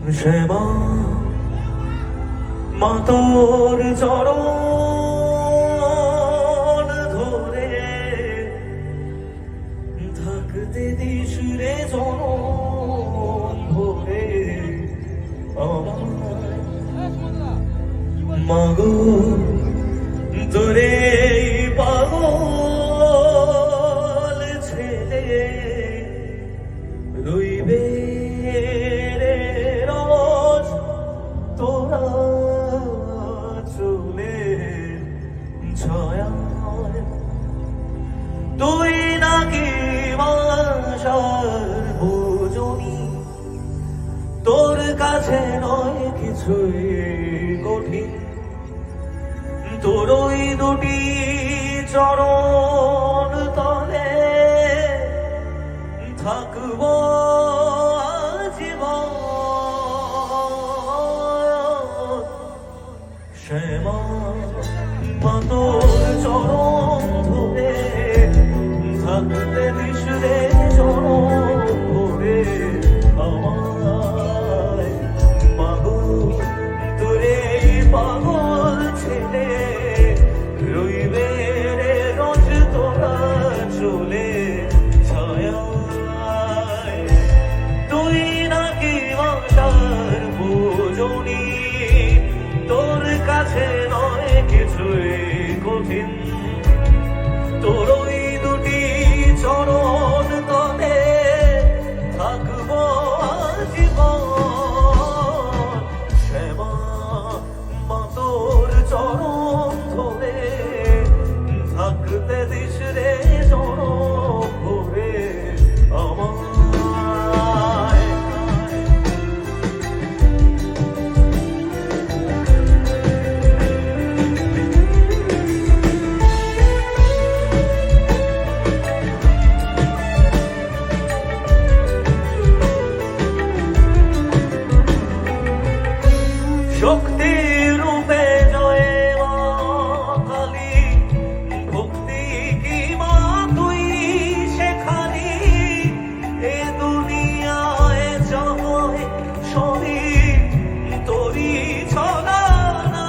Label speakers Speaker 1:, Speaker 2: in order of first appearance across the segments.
Speaker 1: শ্যামা মা তোর চরণ ধরে থাকতে দিস রে চরণ ধরে মাগো তোরে পাগল ছেলে রইবে রে রোজ তোরা চলে ছায়ায় তুই নাকি বাসার ভোজনী তোর কাছে নয় কিছুই কঠিন তোর ওই দুটি চরণ তলে থাকব জীবন শ্যামা মা তোর চরণ ধরে থাকতে দিস রে চরণ ধরে আমায় মাগো তোরে পাগল ছেলে রইবে রে রোজ তোরা চলে ছায়ায় তুই নাকি বাসার ভোজনী তোর কাছে নয় কিছুই কঠিন তোর ওই দুটি চরণ তলে থাকবো জীবন শ্যামা মা তোর চরণ ধরে থাকতে দিস রে চরণ ধরে আমায় শক্তি রূপে জয়ে মা কালী ভক্তি কি মা তুই শেখালি এ দুনিয়ায় জয় শরীর তোরি ছলা না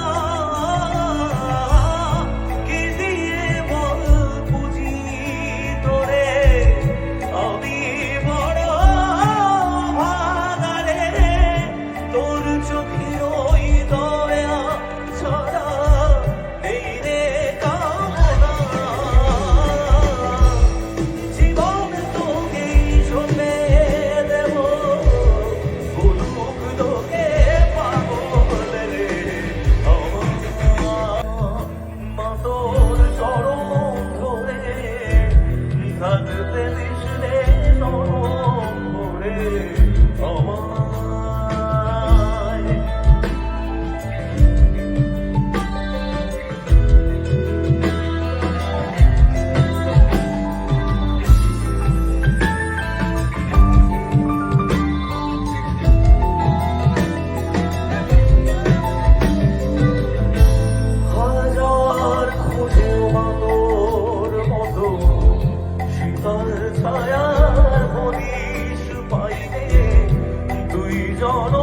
Speaker 1: কি দিয়ে বল বুঝি তোরে আমি বড় ভাগারে তোর চোখের ছায়ার হরিশ পাইলে দুই জন